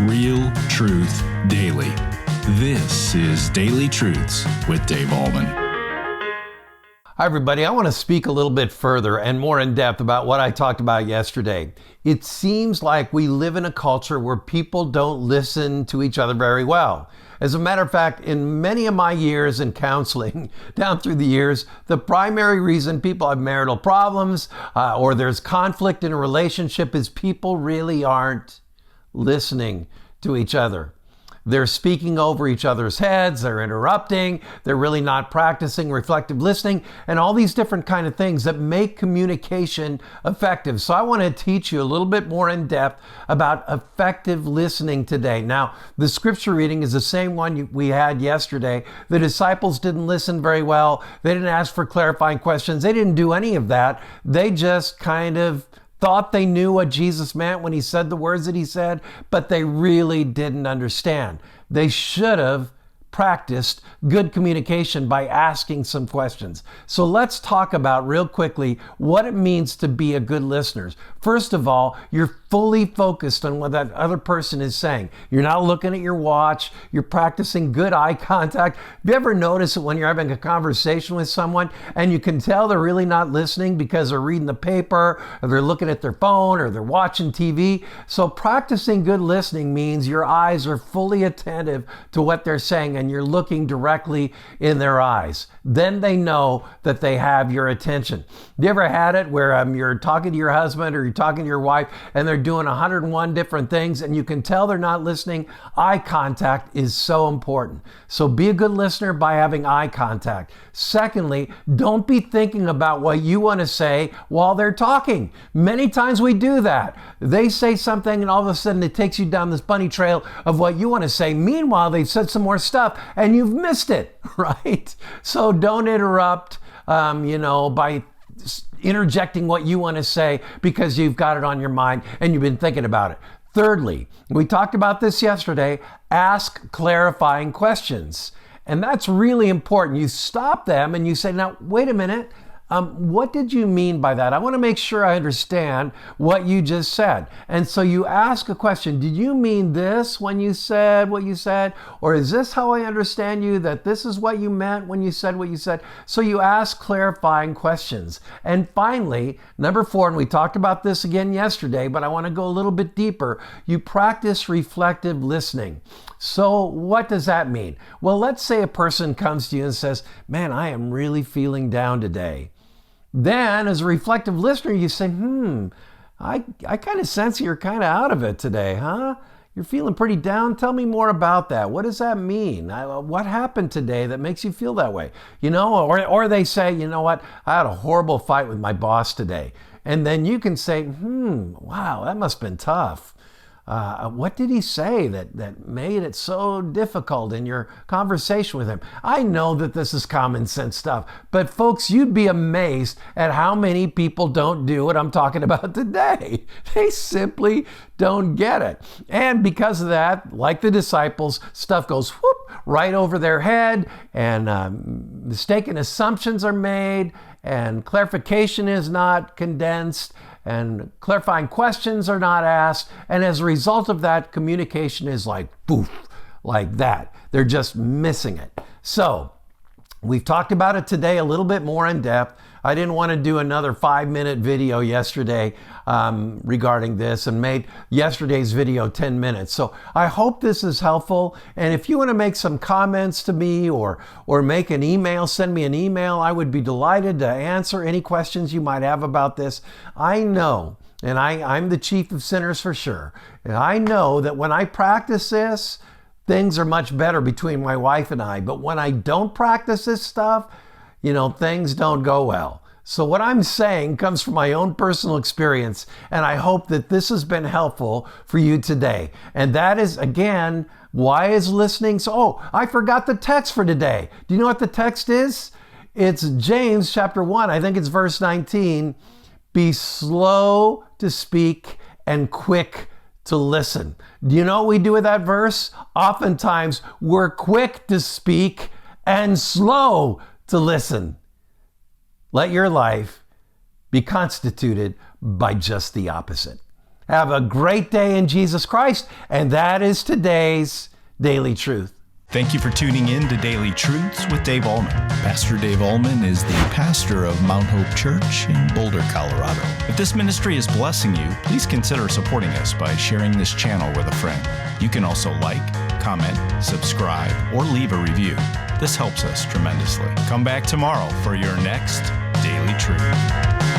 Real Truth Daily. This is Daily Truths with Dave Ahlman. Hi, everybody. I want to speak a little bit further and more in depth about what I talked about yesterday. It seems like we live in a culture where people don't listen to each other very well. As a matter of fact, in many of my years in counseling, down through the years, the primary reason people have marital problems or there's conflict in a relationship is people really aren't listening to each other. They're speaking over each other's heads, they're interrupting, they're really not practicing reflective listening, and all these different kind of things that make communication effective. So I want to teach you a little bit more in depth about effective listening today. Now, the scripture reading is the same one we had yesterday. The disciples didn't listen very well. They didn't ask for clarifying questions. They didn't do any of that. They just kind of thought they knew what Jesus meant when he said the words that he said, but they really didn't understand. They should have practiced good communication by asking some questions. So let's talk about real quickly what it means to be a good listener. First of all, you're fully focused on what that other person is saying. You're not looking at your watch. You're practicing good eye contact. Have you ever noticed that when you're having a conversation with someone and you can tell they're really not listening because they're reading the paper or they're looking at their phone or they're watching TV? So practicing good listening means your eyes are fully attentive to what they're saying and you're looking directly in their eyes. Then they know that they have your attention. You ever had it where you're talking to your husband or you're talking to your wife and they're doing 101 different things and you can tell they're not listening? Eye contact is so important. So be a good listener by having eye contact. Secondly, don't be thinking about what you want to say while they're talking. Many times we do that. They say something and all of a sudden it takes you down this bunny trail of what you want to say. Meanwhile, they've said some more stuff and you've missed it, right? So don't interrupt, by interjecting what you want to say because you've got it on your mind and you've been thinking about it. Thirdly, we talked about this yesterday, ask clarifying questions. And that's really important. You stop them and you say, now, wait a minute. What did you mean by that? I want to make sure I understand what you just said. And so you ask a question. Did you mean this when you said what you said? Or is this how I understand you, that this is what you meant when you said what you said? So you ask clarifying questions. And finally, number 4, and we talked about this again yesterday, but I want to go a little bit deeper. You practice reflective listening. So what does that mean? Well, let's say a person comes to you and says, man, I am really feeling down today. Then as a reflective listener, you say, I kind of sense you're kind of out of it today, huh? You're feeling pretty down. Tell me more about that. What does that mean? What happened today that makes you feel that way? Or they say, you know what? I had a horrible fight with my boss today. And then you can say, wow, that must have been tough. What did he say that made it so difficult in your conversation with him? I know that this is common sense stuff, but folks, you'd be amazed at how many people don't do what I'm talking about today. They simply don't get it. And because of that, like the disciples, stuff goes whoop right over their head and mistaken assumptions are made and clarification is not condensed and clarifying questions are not asked. And as a result of that, communication is like poof, like that. They're just missing it. So we've talked about it today a little bit more in depth. I didn't want to do another 5-minute video yesterday regarding this and made yesterday's video 10 minutes. So I hope this is helpful. And if you want to make some comments to me or make an email, send me an email. I would be delighted to answer any questions you might have about this. I know, and I'm the chief of sinners for sure. And I know that when I practice this, things are much better between my wife and I. But when I don't practice this stuff, things don't go well. So what I'm saying comes from my own personal experience, and I hope that this has been helpful for you today. And that is, again, why is listening so... I forgot the text for today. Do you know what the text is? It's James chapter 1. I think it's verse 19. Be slow to speak and quick to listen. Do you know what we do with that verse? Oftentimes, we're quick to speak and slow to listen. Let your life be constituted by just the opposite. Have a great day in Jesus Christ. And that is today's Daily Truth. Thank you for tuning in to Daily Truths with Dave Ahlman. Pastor Dave Ahlman is the pastor of Mount Hope Church in Boulder, Colorado. If this ministry is blessing you, please consider supporting us by sharing this channel with a friend. You can also like, comment, subscribe, or leave a review. This helps us tremendously. Come back tomorrow for your next Daily Truth.